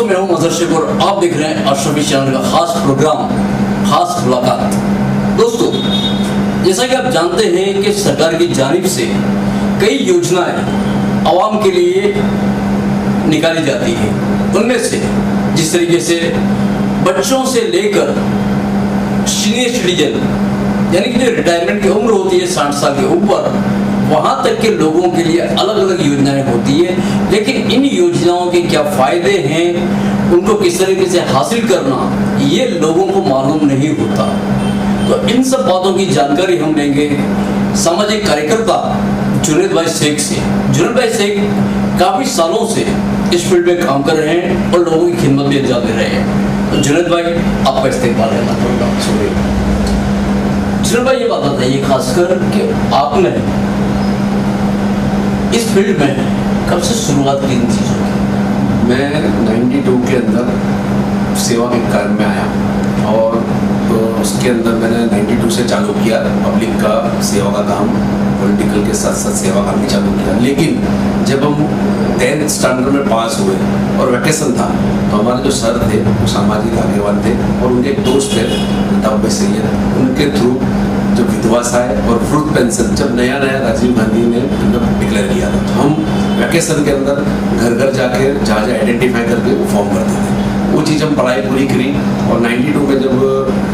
दोस्तों, मैं हूं मजहर शेख और आप देख रहे हैं अशरफी चैनल का खास प्रोग्राम खास मुलाकात। दोस्तों, जैसा कि आप जानते हैं कि सरकार की जानिब से कई योजनाएं आवाम के लिए निकाली जाती है। उनमें से जिस तरीके से बच्चों से लेकर सीनियर सिटीजन यानी कि जो रिटायरमेंट की उम्र होती है 60 साल के ऊपर, वहाँ तक के लोगों के लिए अलग अलग योजनाएं होती है। लेकिन इन योजनाओं के क्या फ़ायदे हैं, उनको किस तरीके से हासिल करना, ये लोगों को मालूम नहीं होता। तो इन सब बातों की जानकारी हम लेंगे सामाजिक कार्यकर्ता जुनैद भाई शेख से। जुनैद भाई शेख काफ़ी सालों से इस फील्ड में काम कर रहे हैं और लोगों की खिदमत भी अंजाम दे रहे हैं। तो जुनैद भाई, आपका इस्तेमाल करना पड़ेगा। जुनैद भाई, ये बात बताइए खासकर कि आपने इस फील्ड में कब से शुरुआत की इन चीज़ों की? मैं 92 के अंदर सेवा के कार्य में आया और तो उसके अंदर मैंने 92 से चालू किया पब्लिक का सेवा का काम, पॉलिटिकल के साथ साथ सेवा का भी चालू किया। लेकिन जब हम 10th स्टैंडर्ड में पास हुए और वैकेशन था, तो हमारे जो सर थे वो सामाजिक आगेवान थे और उनके एक दोस्त थे अल्ताफ भाई सैयद, उनके थ्रू जो विधवा सहाय और वृद्ध पेंशन जब नया राजीव गांधी ने डिक्लेयर किया था, तो हम वैकेशन के अंदर घर घर जाके जहाँ आइडेंटिफाई करके वो फॉर्म भरते थे। वो चीज़ हम पढ़ाई पूरी करी और 92 में जब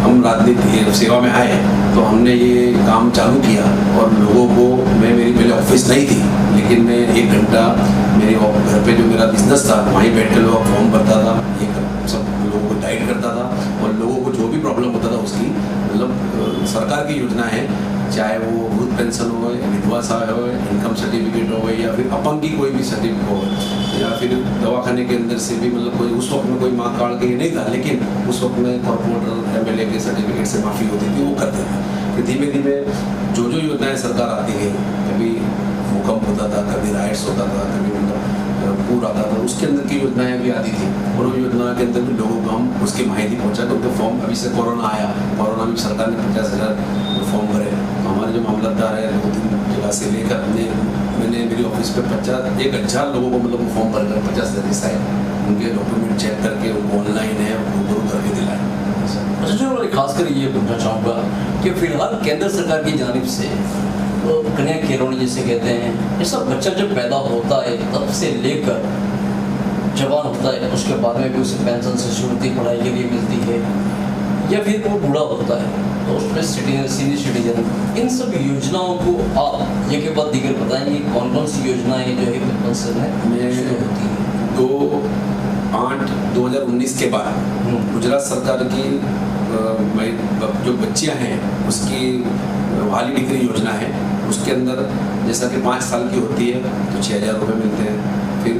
हम राजनीति सेवा में आए तो हमने ये काम चालू किया और लोगों को, मेरी पहले ऑफिस नहीं थी, लेकिन मैं 1 घंटा मेरे घर पे जो मेरा बिजनेस था वहीं बैठ कर लोग फॉर्म भरता था, एक सब लोगों को गाइड करता था और लोगों को जो भी प्रॉब्लम होता था उसकी मतलब सरकार की योजना है, चाहे वो वृद्ध पेंशन हो, विधवा सहाय हो, इनकम सर्टिफिकेट हो या फिर अपंग की कोई भी सर्टिफिकेट हो या फिर दवाखाने के अंदर से भी, मतलब कोई उस वक्त में कोई माँ कार्ड के नहीं था, लेकिन उस वक्त में कॉर्पोरेटर MLA के सर्टिफिकेट से माफ़ी होती थी, वो करते थे। फिर धीमे धीमे जो योजनाएं सरकार आती गई, कभी भूकंप होता था, कभी राइट्स होता था, कभी पूर आता था, उसके अंदर की योजनाएं भी आती थी और उन योजनाओं के अंदर भी लोगों को हम उसकी माहिती पहुँचा तो उनके फॉर्म, अभी से कोरोना आया, कोरोना में सरकार ने 50,000 फॉर्म भरे। तो हमारे जो मामलतदार है 2-3 जगह से लेकर मैंने मेरी ऑफिस पे 1,000 लोगों को मतलब फॉर्म भर कर 50,000 आए, उनके डॉक्यूमेंट चेक करके उनको ऑनलाइन है रूबरू करके दिलाए। अच्छा, जो मैं खासकर ये पूछना चाहूँगा कि फिलहाल केंद्र सरकार की जानिब से तो कन्या केरोनी जिसे कहते हैं, ये सब बच्चा जब पैदा होता है तब से लेकर जवान होता है, उसके बाद में भी उसे पेंशन से शुरुआती पढ़ाई के लिए मिलती है या फिर वो बूढ़ा होता है तो उसमें सीनियर सिटीजन, इन सब योजनाओं को आप एक के बाद दीगर बताएंगे कौन कौन सी योजनाएं जो है पेंशन में शुरू होती है? 2/8/2019 के बाद गुजरात सरकार की जो बच्चियां हैं उसकी वाली डिग्री योजना है। उसके अंदर जैसा कि 5 साल की होती है तो 6,000 रुपये मिलते हैं, फिर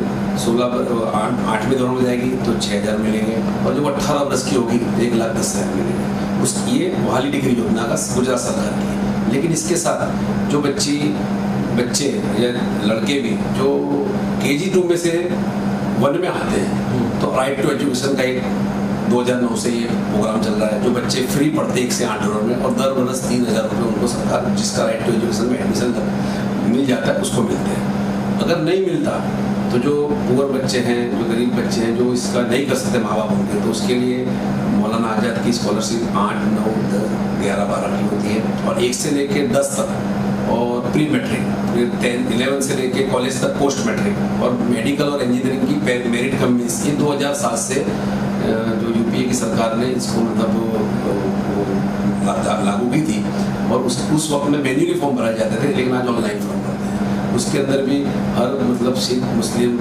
8वीं दौरान में जाएगी तो 6,000 मिलेंगे और जब 18 वर्ष की होगी तो 1,10,000 मिलेंगे। ये वाली डिग्री योजना का गुजरात सरकार की है। लेकिन इसके साथ जो बच्चे या लड़के भी जो KG2 में से 1 में आते हैं तो राइट टू एजुकेशन का एक 2009 से ये प्रोग्राम चल रहा है, जो बच्चे फ्री पढ़ते 1 से 8 में और दर बरस 3,000 रुपये उनको सरकार, जिसका राइट टू एजुकेशन में एडमिशन मिल जाता है उसको मिलते हैं। अगर नहीं मिलता तो जो पुअर बच्चे हैं, जो गरीब बच्चे हैं, जो इसका नहीं कर सकते माँ बाप उनके, तो उसके लिए मौलाना आज़ाद की स्कॉलरशिप 8, 9, 10, 11, 12 की होती है और 1 से लेके 10 तक और प्री मैट्रिक, फिर 10, 11 से लेके कॉलेज तक पोस्ट मैट्रिक और मेडिकल और इंजीनियरिंग की मेरिट कम मीन्स, ये 2007 से जो UPA की सरकार ने इसको मतलब लागू की थी और उस वक्त में मैन्युअली फॉर्म भराए जाते थे, लेकिन आज ऑनलाइन फॉर्म भरते हैं। उसके अंदर भी हर मतलब सिख, मुस्लिम,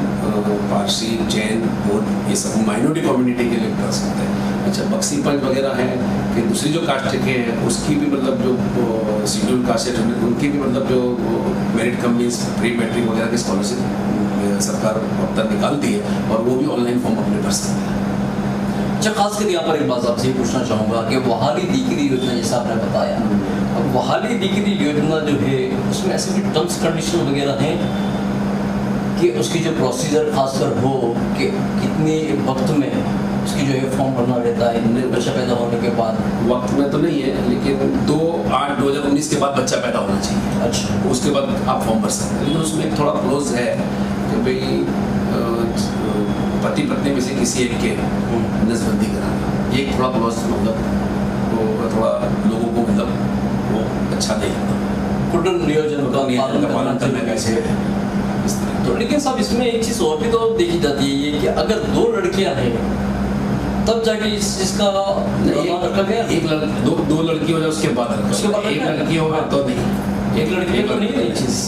पारसी, जैन, बौद्ध, ये सब माइनॉरिटी कम्युनिटी के लिए कर सकते हैं। अच्छा, बक्सी पंच वगैरह हैं कि दूसरी जो कास्ट के हैं उसकी भी मतलब जो शेड्यूल कास्ट है उनकी भी मतलब जो merit come means pre matric वगैरह की स्कॉलरशिप सरकार अब तक निकालती है और वो भी ऑनलाइन फॉर्म अपने भर सकते हैं। अच्छा, खासकर यहाँ पर एक बात आपसे ये पूछना चाहूँगा कि वहाली डिग्री योजना जैसा आपने बताया, अब वहाली डिग्री योजना जो है उसमें ऐसे भी टर्म्स कंडीशन वगैरह हैं कि उसकी जो प्रोसीजर खासकर हो कि कितने वक्त में उसकी जो है फॉर्म भरना रहता है बच्चा पैदा होने के बाद? वक्त में तो नहीं है, लेकिन 2/8/2019 के बाद बच्चा पैदा होना चाहिए। अच्छा, उसके बाद आप फॉर्म भर सकते हैं, लेकिन उसमें एक थोड़ा क्लोज है कि भाई पति पत्नी में से किसी एक के नसबंदी कराना, एक थोड़ा मतलब वो थोड़ा लोगों को मतलब वो अच्छा नहीं लगता, कुटुंब नियोजन का पालन करने का ऐसे इस तरह। तो लेकिन साहब इसमें एक चीज़ और भी तो देखी जाती है ये कि अगर 2 लड़कियां हैं तब जाके इस चीज़ का प्रावधान रखा गया। दो लड़की हो जाए उसके बाद एक लड़की हो गया तो नहीं, एक लड़की तो नहीं है चीज़।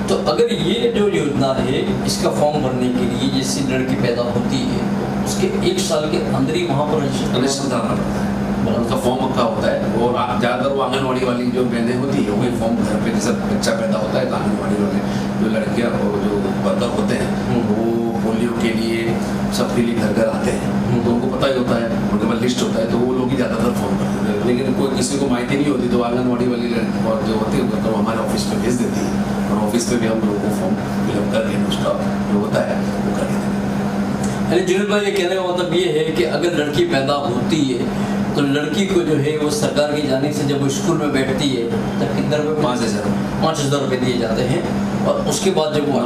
तो अगर ये जो योजना है इसका फॉर्म भरने के लिए जैसी लड़की पैदा होती है उसके 1 साल के अंदर ही वहाँ पर रजिस्ट्रेशन कराना पड़ता है, उनका फॉर्म रखा होता है। और ज़्यादातर वो आंगनवाड़ी वाली जो बहनें होती है वही फॉर्म घर पे जैसे बच्चा पैदा होता है तो आंगनवाड़ी वाले जो लड़कियाँ और जो वर्कर होते हैं वो पोलियो के लिए सबके लिए घर घर आते हैं, तो उनको पता ही होता है, उनके पास लिस्ट होता है, तो वो लोग ही ज़्यादातर फॉर्म भरते हैं। लेकिन कोई किसी को माहिती नहीं होती तो आंगनवाड़ी वाली और जो होती है तो हमारे ऑफिस में भेज देती है और ऑफिस में भी हम लोगों को फॉर्म फिलअप करके उसका जो होता है वो करके देते हैं। यानी जुनेद भाई ये कहने का मतलब ये है कि अगर लड़की पैदा होती है तो लड़की को जो है वो सरकार की जानिब से जब वो स्कूल में बैठती है तब कितने रुपये 5,000 रुपये दिए जाते हैं और उसके बाद जब वो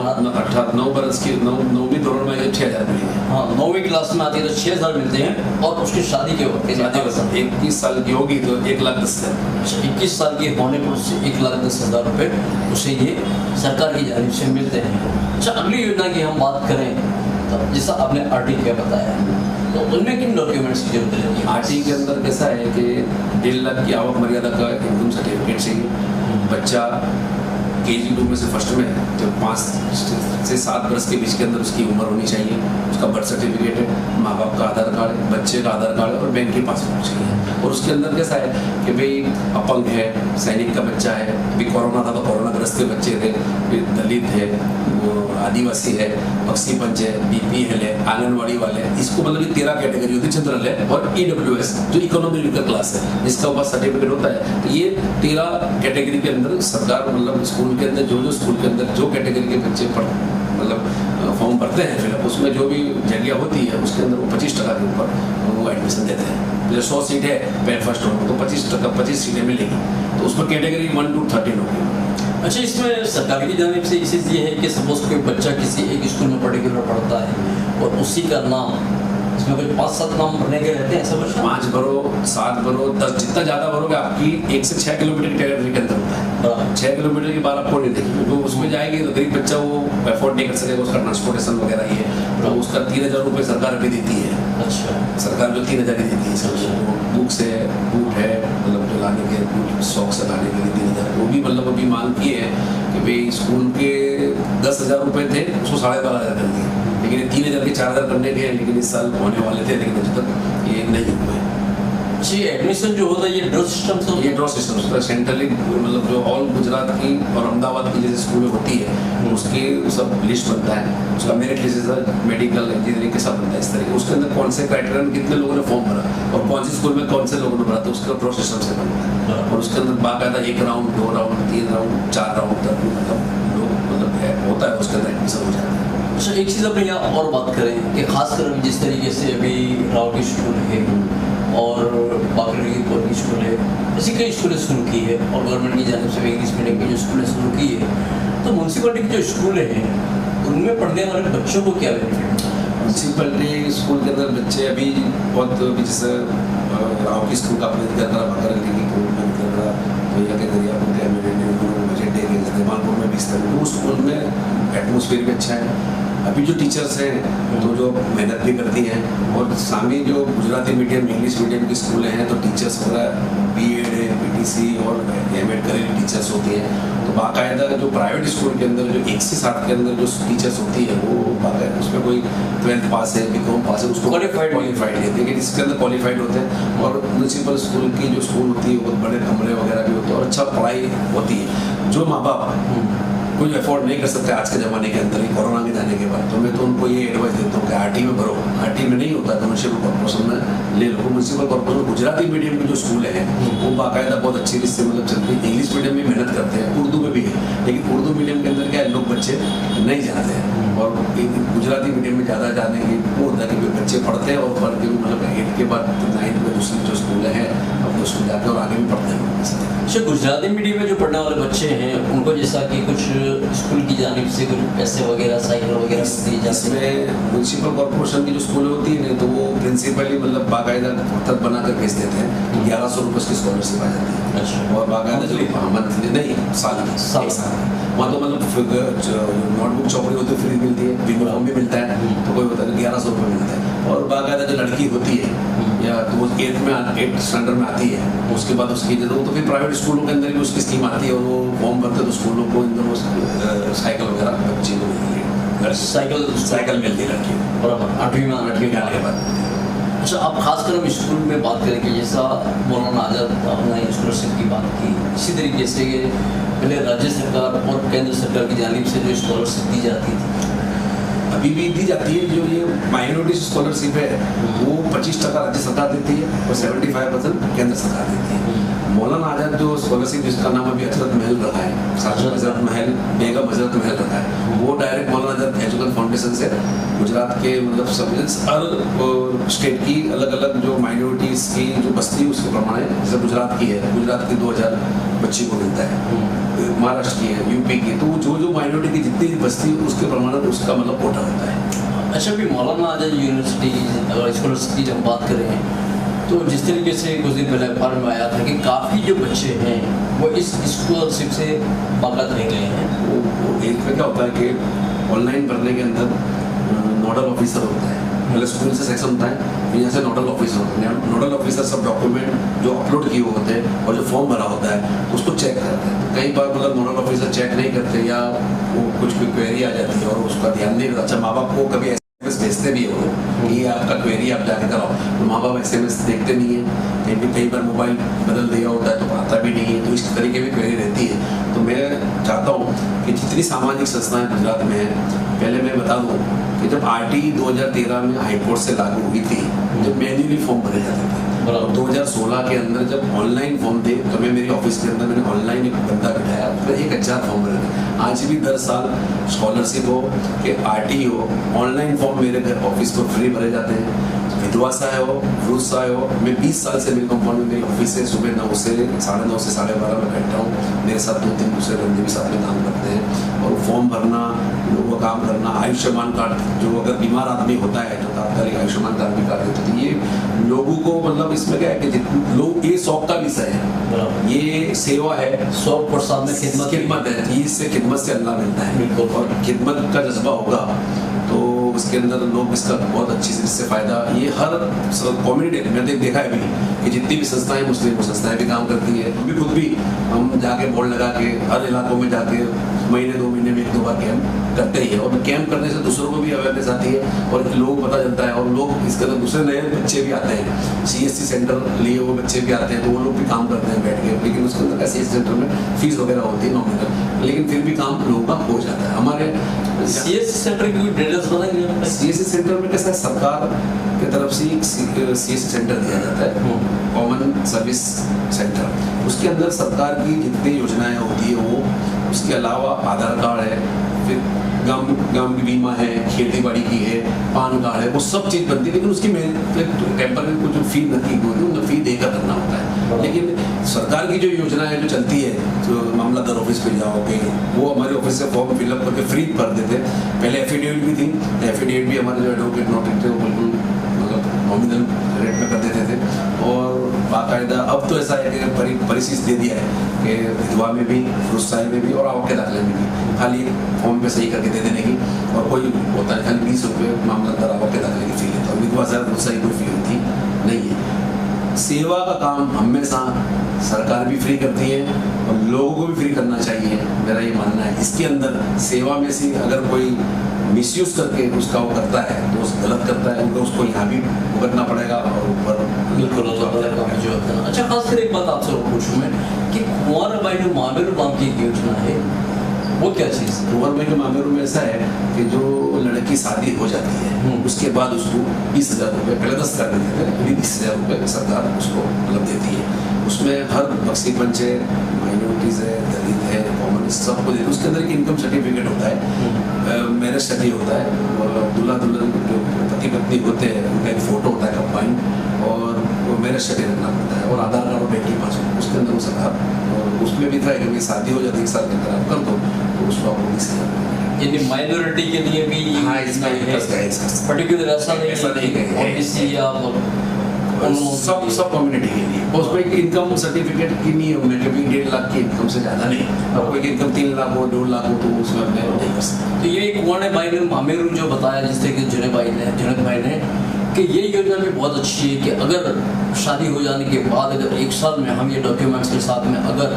9 बरस की 9वीं दौरान में 6,000 मिलेंगे। हाँ 9वीं क्लास में आती है तो 6,000 मिलते हैं और उसकी शादी के वक्त 21 साल की होगी तो 1,10,000। 21 साल की होने पर उससे 1,10,000 रुपये उसे ये सरकार की जानिब से मिलते हैं। अच्छा अगली योजना की हम बात करें तो जैसा आपने RT का बताया तो उनमें किन डॉक्यूमेंट्स की जरूरत है? RT के अंदर कैसा है कि 1.5 लाख की आवक मर्यादा का इनकम सर्टिफिकेट चाहिए। बच्चा KG2 में से फर्स्ट में जब 5 से 7 वर्ष के बीच के अंदर उसकी उम्र होनी चाहिए, उसका बर्थ सर्टिफिकेट है, माँ बाप का आधार कार्ड है, बच्चे का आधार कार्ड है और बैंक की पासबुक चाहिए। और उसके अंदर कैसा है कि भाई अपंग है, सैनिक का बच्चा है, अभी कोरोना था तो कोरोना ग्रस्त बच्चे थे, फिर दलित है, वो आदिवासी है, पक्षी पंच है, BPL है, आंगनवाड़ी वाले, इसको मतलब ये 13 कैटेगरी होती है, जनरल है और EWS जो इकोनॉमिक वीकर क्लास है जिसका ऊपर सर्टिफिकेट होता है। तो ये 13 कैटेगरी के अंदर सरकार मतलब स्कूल के अंदर जो स्कूल के अंदर जो कैटेगरी के बच्चे मतलब फॉर्म भरते हैं फिर उसमें जो भी जगह होती है उसके अंदर वो 25% के ऊपर वो एडमिशन देते हैं। जैसे 100 सीट है पहले फर्स्ट हो तो 25 सीटें मिलेगी, तो उसमें कैटेगरी 1 to 13 होगी। अच्छा इसमें सरकार की जानिब से इसी ये है कि सपोज कोई बच्चा किसी एक स्कूल में पर्टिकुलर पढ़ता है और उसी का नाम इसमें कोई 5-7 नाम भरने के रहते हैं, ऐसा बच्चा 5 भरो 7 भरो 10 जितना ज़्यादा भरोगे आपकी 1 से 6 किलोमीटर की टेरिटरी के अंदर होता है। 6 किलोमीटर की बात आपको नहीं देखी तो उसमें जाएगी तो गरीब बच्चा वो अफोर्ड नहीं कर सकेगा, उसका ट्रांसपोर्टेशन वगैरह ये तो उसका 3,000 रुपये सरकार भी देती है। अच्छा सरकार जो 3,000 ही देती है, बुक्स है, बूट है, मतलब जो लाने के शौक से लाने के लिए 3,000 वो भी मतलब अभी मांग की है कि भाई स्कूल के 10,000 रुपये थे उसको 12,500 कर दिए, लेकिन 3,000 के 4,000 करने के हैं, लेकिन इस साल होने वाले थे लेकिन अभी तक ये नहीं हुए। जी एडमिशन जो होता है ये ड्रॉ सिस्टम से ये ड्रॉ सिस्टम होता है सेंट्रली, मतलब जो ऑल गुजरात की और अहमदाबाद की जैसे स्कूलें होती है उसकी सब लिस्ट बनता है, उसका मेरिट लिस्ट मेडिकल इंजीनियरिंग के सब बनता है इस तरीके, उसके अंदर कौन से क्राइटेरिया में कितने लोगों ने फॉर्म भरा और कौन सी स्कूल में कौन से लोगों ने भरा तो उसका ड्रॉ सिस्टम से बनता है। और उसके अंदर बाकायदा 1 राउंड 2 राउंड 3 राउंड 4 राउंड तक मतलब लोग मतलब होता है उसके अंदर एडमिशन हो जाता है। अच्छा एक चीज़ अपने यहाँ और बात करें कि खासकर जिस तरीके से अभी रावटी स्कूल है और बाकरी की कोर्ट स्कूल है, ऐसी कई स्कूलें शुरू की है और गवर्नमेंट की जानिब से भी इंग्लिश मीडियम की जो स्कूलें शुरू की है, तो म्यूनसिपलिटी की जो स्कूलें हैं उनमें पढ़ने वाले बच्चों को क्या बेनिफिट? म्यूनसिपलिटी स्कूल के अंदर बच्चे अभी बहुत जैसे रावटी स्कूल का अपने बजट देंगे जमालपुर में भी इस तरह वो स्कूल में एटमोसफियर भी अच्छा है। अभी जो टीचर्स हैं तो जो मेहनत भी करती हैं और सामने जो गुजराती मीडियम इंग्लिश मीडियम की स्कूलें हैं तो टीचर्स वगैरह BEd है, PTC और M.Ed करेली टीचर्स होती हैं। तो बाकायदा जो प्राइवेट स्कूल के अंदर जो 1 से 7 के अंदर जो टीचर्स होती है वो बाकायदा उसमें कोई 12th पास है, BCom पास है, उसको क्वालिफाइड है, लेकिन इसके अंदर क्वालिफाइड होते हैं। और म्यूनसिपल स्कूल की जो स्कूल होती है बहुत बड़े कमरे वगैरह भी होते हैं और अच्छा पढ़ाई होती है। जो माँ बाप कोई अफोर्ड नहीं कर सकते आज के ज़माने के अंदर ही कोरोना के जाने के बाद, तो मैं तो उनको ये एडवाइस देता हूँ कि RT में भरो, RT में नहीं होता तो म्यूनसिपल कॉर्पोरेशन में ले लो। म्यूनसिपल कॉर्पोरेशन गुजराती मीडियम की जो स्कूल हैं वो बाकायदा बहुत अच्छी रीत से मतलब चलती है। इंग्लिश मीडियम में मेहनत करते हैं, उर्दू में भी है, लेकिन उर्दू मीडियम के अंदर क्या लोग बच्चे नहीं जाते हैं और गुजराती मीडियम में ज़्यादा जाने की वो होता है कि बच्चे पढ़ते हैं और पढ़ के मतलब 8 के बाद 9th में दूसरी जो स्कूलें हैं अब उसमें जाते हैं और आगे भी पढ़ते हैं। अच्छा गुजराती मीडियम में जो पढ़ने वाले बच्चे हैं उनको जैसा कि कुछ स्कूल की जानिब से कुछ पैसे वगैरह साइकिल वगैरह दिए जाते हैं? इसमें म्यूनसिपल कॉर्पोरेशन की जो स्कूल होती है तो वो प्रिंसिपली मतलब बाकायदा पत्थर बनाकर भेज देते हैं। 1100 रुपये की स्कॉलरशिप आ जाती है। अच्छा। और बाकायदा जो मंथली नहीं साल की एक साल वहाँ तो मतलब नोटबुक चौपड़ी होती है फ्री मिलती है, यूनिफॉर्म भी मिलता है, तो कोई होता है 1100 रुपये मिलता है। और बाकायदा जो लड़की होती है या तो वो 8 स्टैंडर्ड में आती है, उसके बाद उसकी जरूरत तो फिर प्राइवेट स्कूलों के अंदर भी उसकी स्कीम आती है और वो फॉर्म भरते तो स्कूलों को इंदर साइकिल वगैरह बच्ची को मिलती है। साइकिल मिलती है लड़की को बराबर 8वीं में आने के बाद। अच्छा, अब खासकर हम स्कूल में बात करें कि जैसा मौलाना आज़ाद अपना स्कॉलरशिप की बात की, इसी तरीके से पहले राज्य सरकार और केंद्र सरकार की जानिब से जो स्कॉलरशिप दी जाती थी अभी भी दी जाती है। जो ये माइनॉरिटी स्कॉलरशिप है वो 25% राज्य सरकार देती है और 75% केंद्र सरकार देती है। मौलाना आज़ाद जो स्कॉलरशिप जिसका नाम अभी हजरत महल रखा है, हजरत महल बेगम हजरत महल रखा है, वो डायरेक्ट मौलाना आज़ाद एजुकेशन फाउंडेशन से गुजरात के मतलब सब हर स्टेट की अलग अलग जो माइनॉरिटीज़ की जो बस्ती उसके प्रमाण जैसे गुजरात की है, गुजरात की 2000 बच्ची को मिलता है, महाराष्ट्र की है, यूपी की, तो जो जो माइनॉरिटी की जितनी बस्ती उसके प्रमाण उसका मतलब कोटा होता है। अच्छा, भी मौलाना आज़ाद यूनिवर्सिटी अगर स्कॉलरशिप की जब बात करें तो जिस तरीके से कुछ दिन पहले अखबार में आया था कि काफ़ी जो बच्चे हैं वो इस स्कॉलरशिप से बाकात रह गए हैं। वो एक में क्या होता है कि ऑनलाइन भरने के अंदर नोडल ऑफिसर होता है, पहले स्कूल से सेक्शन होता है, फिर यहाँ से नोडल ऑफिसर होता है। नोडल ऑफिसर सब डॉक्यूमेंट जो अपलोड किए हुए होते हैं और जो फॉर्म भरा होता है उसको चेक करते हैं। कई बार मतलब नोडल ऑफिसर चेक नहीं करते या वो कुछ भी क्वेरी आ जाती है और उसका ध्यान नहीं रहता। अच्छा, माँ बाप को कभी SMS भेजते भी हो कि ये आपका क्वेरी आप जाके कराओ, तो माँ बाप SMS देखते नहीं है, कई बार मोबाइल बदल दिया होता है तो आता भी नहीं है, तो इस तरीके की क्वेरी रहती है। तो मैं चाहता हूँ कि जितनी सामाजिक संस्थाएं गुजरात में हैं, पहले मैं बता दूँ कि जब RT 2013 में हाईकोर्ट से लागू हुई थी, जब मैन्युअली फॉर्म भरे जाते थे, और 2016 के अंदर जब ऑनलाइन फॉर्म थे तो मैं मेरी ऑफिस के अंदर मैंने ऑनलाइन एक बंदा बिठाया, उसमें 1000 फॉर्म भरे थे। आज भी 10 साल स्कॉलरशिप हो कि RT हो, ऑनलाइन फॉर्म मेरे घर ऑफिस पर फ्री भरे जाते हैं। विधवा सहाय हो, वृद्ध सहाय हो, मैं 20 साल से मेरे कंपाउंड में मेरी ऑफिस से सुबह 9 से 9:30 से 12:30 में बैठता हूँ। मेरे साथ 2-3 दूसरे बंदे भी साथ में काम करते हैं और फॉर्म भरना, लोगों का काम करना, आयुष्मान कार्ड जो अगर बीमार आदमी होता है तो तात्कालिक आयुष्मान कार्ड भी कार्ड देते, तो ये लोगों को मतलब इसमें क्या है कि जितने लोग ये शौक का विषय है, ये सेवा है, शौक और साथ में खिदमत है, इससे खिदमत से अल्लाह मिलता है। और खिदमत का जज्बा होगा तो उसके अंदर लोग इसका बहुत अच्छी से इससे फ़ायदा, ये हर कम्युनिटी में देखा है भी कि जितनी भी संस्थाएं मुस्लिम संस्थाएं भी काम करती है। हम भी खुद भी हम जाके बोर्ड लगा के हर इलाकों में जाके महीने 2 महीने में 1-2 बार कैंप करते ही है, और कैंप करने से दूसरों को भी अवेयरनेस आती है और लोगों को पता चलता है और लोग इसके अंदर दूसरे नए बच्चे भी आते हैं, CSC सेंटर लिए वो बच्चे भी आते हैं, तो वो लोग भी काम करते हैं बैठ के, लेकिन उसके अंदर CSC सेंटर में फीस वगैरह होती है नॉमिनल, लेकिन फिर भी काम लोगों का हो जाता है। हमारे CSC सेंटर की डिटेल्स बताएंगे? CSC सेंटर में कैसा है, सरकार की तरफ से CSC सेंटर दिया जाता है, कॉमन सर्विस सेंटर। उसके अंदर सरकार की जितनी योजनाएं होती है वो, उसके अलावा आधार कार्ड है, फिर गांव की बीमा है, खेती बाड़ी की है, पान कार्ड है, वो सब चीज़ बनती है, लेकिन उसकी टेम्पररी को जो फी नक्की होती है उनको फी देकर करना होता है। लेकिन सरकार की जो योजना है जो चलती है, जो मामलादार ऑफिस पे जाओगे वो हमारे ऑफिस से फॉर्म फिलअप करके फ्री भर देते। पहले एफिडेविट भी थी, एफिडेविट भी हमारे जो एडवोकेट नोटिस थे वो बिल्कुल मतलब नॉमिनल रेट में कर देते थे। और बाकायदा अब तो ऐसा है कि परिशीष दे दिया है कि विधवा में भी, रुस्साई में भी और आवक के दाखिले में भी खाली फॉर्म पे सही करके दे देने की, और कोई होता है खाली 20 रुपये मामलतदार आवक के दाखिले की फी लेता है, विधवा से रुस्साई कोई फी होती नहीं है। सेवा का काम हमेशा सरकार भी फ्री करती है और लोगों को भी फ्री करना चाहिए, मेरा ये मानना है। इसके अंदर सेवा में से अगर कोई मिसयूज करके उसका वो करता है तो उस गलत करता है, उनको उसको यहाँ भी भुगतना पड़ेगा और ऊपर बिल्कुल जो होता है। अच्छा, खास कर एक बात आपसे पूछूं मैं कि कुंवर भाई जो मामेरू नाम की एक योजना है वो क्या चीज़? कुंवर भाई के मामेरू में ऐसा है कि जो लड़की शादी हो जाती है उसके बाद उसको 20,000 रुपये, पहले 10 कर देते थे, अभी 20,000 रुपये सरकार उसको मतलब देती है। उसमें हर बक्सी पंच है, माइनॉरिटीज़ है, दलित है, कॉमन सबको देते हैं। उसके अंदर एक इनकम सर्टिफिकेट होता है, मैरिज सर्टिफिकेट होता है, और दूल्हा दुल्हन जो पति पत्नी होते हैं उनका एक फ़ोटो होता है कंबाइंड, और वो मैरिज सर्टिफिकेट रखना पड़ता है, और आधार कार्ड और बैंक पासबुक उसके अंदर वो सरकार, और उसमें भी था कि शादी हो जाती है 1 साल के अंदर आप कर दो तो उसको आपको 20,000 यानी माइनॉरिटी के लिए भी हाँ, इसमें इंटरेस्ट है इसका। पर्टिकुलर ऐसा नहीं है। ओबीसी या सब कम्युनिटी के लिए उसमें इनकम सर्टिफिकेट की नहीं है कभी 1.5 लाख की इनकम से ज़्यादा नहीं। अब कोई इनकम 3 लाख हो 2 लाख हो तो उसमें अपने नहीं कर सकते। तो ये एक वर्ड भाई ने मामेरू जो बताया जिस तरीके से जुनेद भाई ने कि ये योजना भी बहुत अच्छी है कि अगर शादी हो जाने के बाद अगर 1 साल में हम ये डॉक्यूमेंट्स के साथ में अगर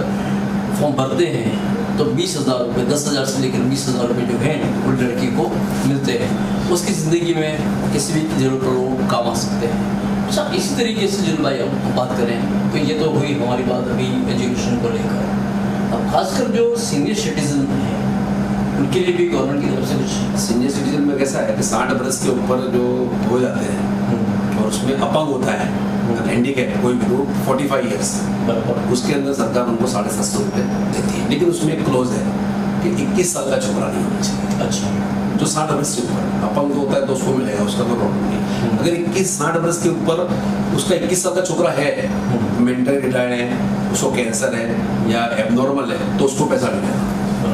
फॉर्म भरते हैं तो 20,000 रुपये 10,000 से लेकर 20,000 रुपये जो हैं वो लड़की को मिलते हैं, उसकी ज़िंदगी में किसी भी जरूरत पर वो काम आ सकते हैं। अच्छा, इसी तरीके से जिन भाई हम बात करें तो ये तो हुई हमारी बात अभी एजुकेशन को लेकर। अब खासकर जो सीनियर सिटीजन हैं उनके लिए भी गवर्नमेंट की तरफ से कुछ सीनियर सिटीजन में कैसा है कि 60 बरस के ऊपर जो हो जाते हैं और उसमें अपंग होता है हैंडीकैप कोई भी लोग 45 ईयर्स उसके अंदर सरकार उनको 750 रुपये देती है, लेकिन उसमें एक क्लोज है कि 21 साल का छोकरा नहीं होना चाहिए। अच्छा, जो 60 बरस से ऊपर अपंग होता है तो उसको मिलेगा, उसका कोई प्रॉब्लम नहीं। अगर 60 बरस के ऊपर उसका 21 साल का छोकरा है, मेंटल रिटायर्ड है, उसको कैंसर है या एबनॉर्मल है तो उसको पैसा मिलेगा।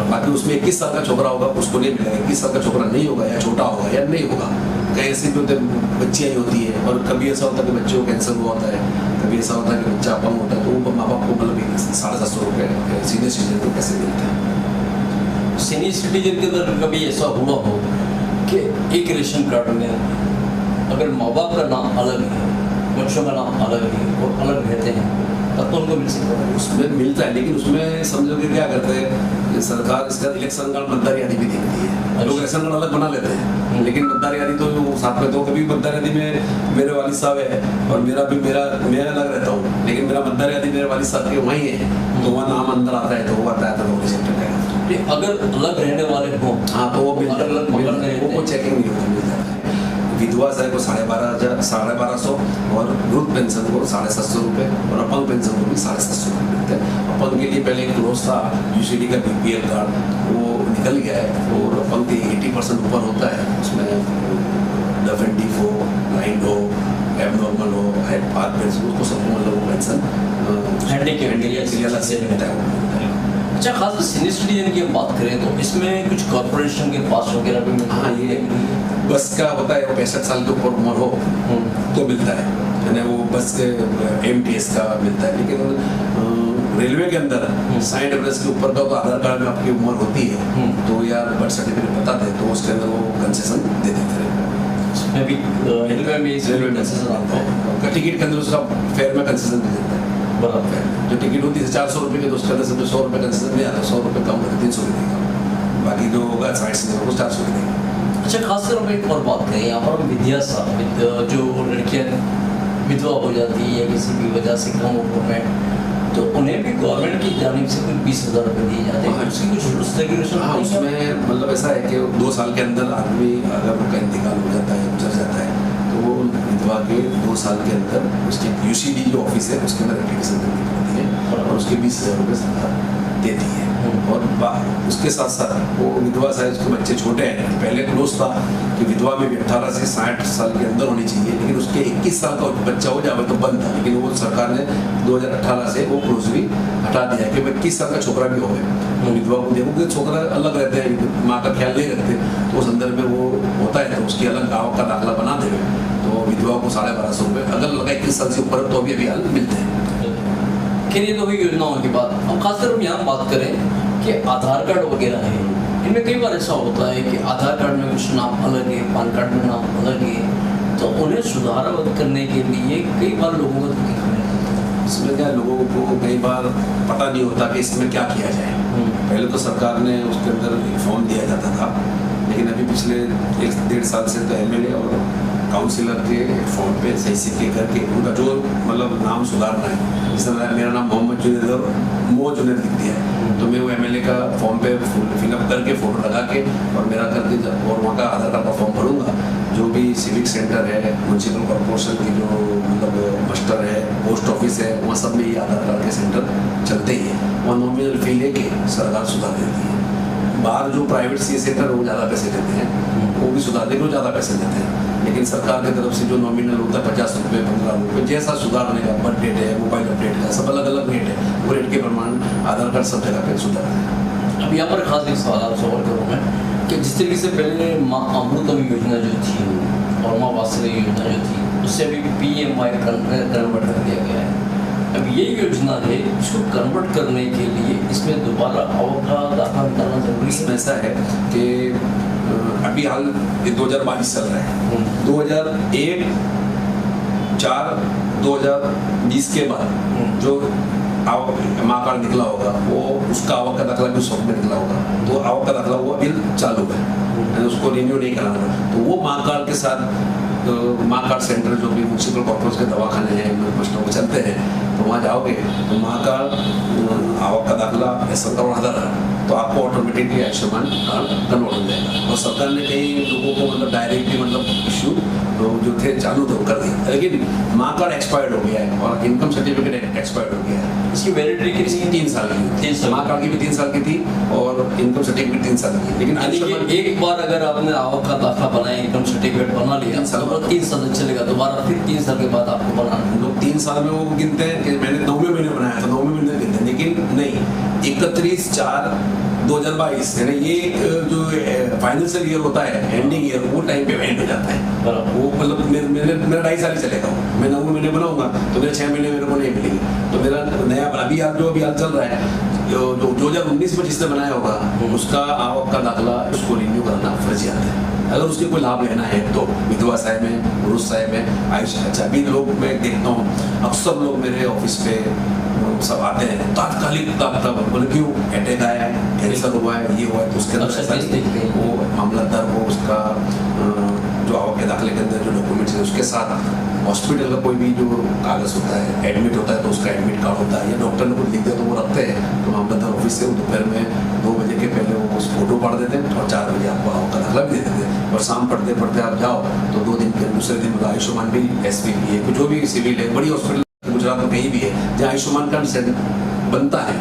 बाकी उसमें 21 साल का छोकरा होगा उसको नहीं मिलेगा। 21 साल का छोकरा नहीं होगा या छोटा होगा या नहीं होगा, कहीं ऐसे भी होते बच्चियाँ ही होती है और कभी ऐसा होता है कि बच्चे को कैंसर हुआ होता है, कभी ऐसा होता है कि बच्चा अपंग होता है तो वो माँ बाप को मतलब 750 रुपये सीनियर सिटीजन को कैसे मिलते हैं। सीनियर सिटीजन के अंदर कभी ऐसा हुआ हो कि एक रेशन कार्ड में अगर माँ बाप का नाम अलग है, बच्चों का नाम अलग है और अलग रहते हैं तब तो उनको मिल सकता है? उसमें मिलता है, लेकिन उसमें समझो कि क्या करते हैं सरकार इसका इलेक्शन कार्ड मतदार यादी भी देखती है। लोग रेशन कार्ड अलग बना लेते हैं लेकिन मतदार यादी तो साथ में, तो कभी मतदार यादी में मेरे वालिद साहब है और मैं अलग रहता हूँ लेकिन मेरा मतदार यादी मेरे वालिद साहब के वहीं है तो वह नाम अंदर आता है तो वो आता है तो वो रिजेक्ट रहेगा। अगर अलग रहने वाले हों हाँ तो वो अलग वो चेकिंग नहीं होती, मिल जाता है। विधवा साहब को 12,500 और वृद्ध पेंशन को 750 रुपये और अपंग पेंशन को भी 750 रुपये मिलते हैं। अपंग के लिए पहले एक क्लोज था यूसीडी का BPL कार्ड, वो निकल गया है और अपंग के 80% ऊपर होता है, उसमें डेफिनेटिव हो, ब्लाइंड हो, एबनॉर्मल हो, हार्ट पेंशन उसको सबको मतलब वो पेंशन हैंडीकैप के लिए अलग से मिलता है। अच्छा, खासकर सीनियर सिटीजन की हम बात करें तो इसमें कुछ कॉर्पोरेशन के पास वगैरह भी मिलता हाँ, ये बस का होता है 65 साल के ऊपर उम्र हो तो मिलता है, यानी वो बस के MTS का मिलता है। लेकिन रेलवे के अंदर 60 बरस के ऊपर का तो आधार कार्ड में आपकी उम्र होती है तो या बर्थ सर्टिफिकेट बता दे तो उसके अंदर वो कंसेशन दे देते हैं। टिकट के अंदर उसका फेयर में कंसेशन दे देता है। बराबर जो टिकट होती है 400 रुपये के तो उसके अंदर से 100 रुपये कंसेशन नहीं आता, 100 रुपये कम करके 300 रुपये देगा, बाकी जो होगा 60 से वो 400 रुपये देगा। अच्छा, खासकर हम एक और बात करें यहाँ पर विद्या जो लड़कियाँ विधवा हो जाती है या किसी भी वजह से कम उम्र में तो उन्हें भी गवर्नमेंट की जानिब से कुछ 20,000 रुपये दिए जाते हैं, उसकी कुछ रूल्स रेगुलेशन? हाँ, उसमें मतलब ऐसा है कि 2 साल के अंदर आदमी अगर उनका इंतकाल हो जाता है, गुजर जाता है तो वो विधवा के 2 साल के अंदर उसकी UCD जो ऑफिस है उसके अंदर एप्लीकेशन करनी पड़ती है और उसके 20,000 रुपये सरकार देती है। और उसके साथ साथ वो विधवा साहब उसके बच्चे छोटे हैं, पहले क्लोज था कि विधवा में भी 18 से 60 साल के अंदर होनी चाहिए, लेकिन उसके 21 साल का बच्चा हो जाए तो बंद था, लेकिन वो सरकार ने 2018 से वो क्लोज भी हटा दिया है कि 21 साल का छोकरा भी हो गया तो विधवा को देखो कि छोकरा अलग रहते हैं, माँ का ख्याल नहीं रखते तो उस संदर्भ में वो होता है तो उसकी अलग गाँव का दाखिला बना देवे तो विधवा को 1250 रुपये अगर लगा 21 साल से ऊपर तो अभी हाल मिलते हैं। खैर ये तो हुई योजनाओं की बात। अब खासकर हम यहाँ बात करें कि आधार कार्ड वगैरह है, इनमें कई बार ऐसा होता है कि आधार कार्ड में कुछ नाम अलग है, PAN कार्ड में नाम अलग है, तो उन्हें सुधार करने के लिए कई बार लोगों को तकलीफ है। इसमें क्या लोगों को कई बार पता नहीं होता कि इसमें क्या किया जाए। पहले तो सरकार ने उसके अंदर फॉर्म दिया जाता था, लेकिन अभी पिछले 1-1.5 साल से तो MLA और काउंसिलर के फॉर्म पे सही सिक्के करके उनका जो मतलब नाम सुधारना है, जैसे मेरा नाम मोहम्मद जुनैद और मो जुनैद लिख दिया है तो मैं वो MLA का फॉर्म पे फिलअप करके फ़ोटो लगा के और मेरा करके और वहाँ का आधार कार्ड का फॉर्म भरूँगा। जो भी सिविक सेंटर है, म्यूनसिपल कॉर्पोरेशन की जो मतलब मस्टर है, पोस्ट ऑफिस है, वहाँ सब में ये आधार कार्ड के सेंटर चलते ही है। वहाँ नॉमिनल फी लेके सरकार सुधार देती है। बाहर जो प्राइवेट CA सेंटर वो ज़्यादा पैसे देते हैं, वो भी सुधार देकर ज़्यादा पैसे देते हैं, लेकिन सरकार की तरफ से जो नॉमिनल होता है 50 रुपये 15 रुपये जैसा सुधारने का बर्थ डेट है, मोबाइल अपडेट का सब अलग अलग रेट है, वो रेट के प्रमाण आधार कार्ड सब जगह पे सुधार है। अब यहाँ पर खास एक सवाल आपसे और करूँ मैं कि जिस तरीके से पहले माँ अमृतम योजना जो थी और माँ वात्सल्य योजना जो थी उससे अभी PMY कन्वर्ट कर दिया गया है। अब ये योजना है, इसको कन्वर्ट करने के लिए इसमें दोबारा आवक का दाखिला निकालना जरूरी है। ऐसा है कि अभी हाल 2022 चल रहा है, 2001-4-2020 के बाद जो आवक माँ कार्ड निकला होगा वो उसका आवक का दाखिला भी शॉप में निकला होगा, तो आवक का दाखिला वो अभी चालू है, उसको रिन्यू नहीं कराना। तो वो माँ कार्ड के साथ माँ कार्ड सेंटर जो भी म्यूनसिपल कॉर्पोरेशन के दवाखाने हैं बस्टों में चलते हैं, तो वहाँ जाओगे तो माँ कार्ड आवक का दाखिला ऐसा करोड़ आधार तो आपको ऑटोमेटिकली आयुष्मान कार्ड कन्वर्ट हो जाएगा। और सरकार ने कई लोगों को मतलब डायरेक्टली मतलब इशू जो थे चालू तो कर दिया, लेकिन माँ कार्ड एक्सपायर्ड हो गया है और इनकम सर्टिफिकेट एक्सपायर्ड हो गया है। इसकी वैलिडिटी कितनी? 3 साल की। माँ कार्ड की भी 3 साल की थी और इनकम सर्टिफिकेट 3 साल की। लेकिन एक बार अगर आपने आवक का दाखिला बनाया, इनकम सर्टिफिकेट बना लिया, 3 साल चलेगा, दोबारा फिर 3 साल के बाद आपको बनाना। लोग 3 साल में वो गिनते हैं कि मैंने 9वें महीने बनाया था, 9वें महीने गिनते हैं, लेकिन नहीं, 31/4/2022 यानी ये जो फाइनेंशियल ईयर होता है, एंडिंग ईयर, वो टाइम पे एंड हो जाता है। वो मतलब मेरा 2.5 साल ही चलेगा, मैं 9वें महीने बनाऊंगा तो मेरे 6 महीने मेरे को नहीं मिलेंगे। तो मेरा नया अभी हाल चल रहा है जो 2019 में जिसने बनाया होगा उसका आवक का दाखिला उसको रिन्यू करना फर्जियात है। अगर उसके कोई लाभ लेना है तो विधवा साहब में, पुरुष साहब में, आयुष्मान। अच्छा, अभी लोग मैं देखता हूँ अक्सर लोग मेरे ऑफिस पे सब आते हैं तात्कालिक बोले क्यों अटैक आया है, कैंसर हुआ है, ये हुआ है, तो उसके अंदर वो मामलतदार को उसका जो आवक के दाखिले के अंदर जो डॉक्यूमेंट्स है उसके साथ हॉस्पिटल का कोई भी जो कागज होता है, एडमिट होता है तो उसका एडमिट कार्ड होता है, या डॉक्टर ने कुछ लिख दिया तो वो रखते हैं। तो मामलतदार ऑफिस से दोपहर में 2 बजे के पहले वो उस फोटो पढ़ देते हैं और 4 बजे आपको आवक का दाखिला भी दे देते हैं। और शाम पढ़ते पढ़ते आप जाओ तो 2 दिन के दूसरे दिन आयुष्मान भी, SPP है, जो भी सिविल है, बड़ी हॉस्पिटल गुजरात में कहीं भी है जहाँ आयुष्मान कार्ड बनता है।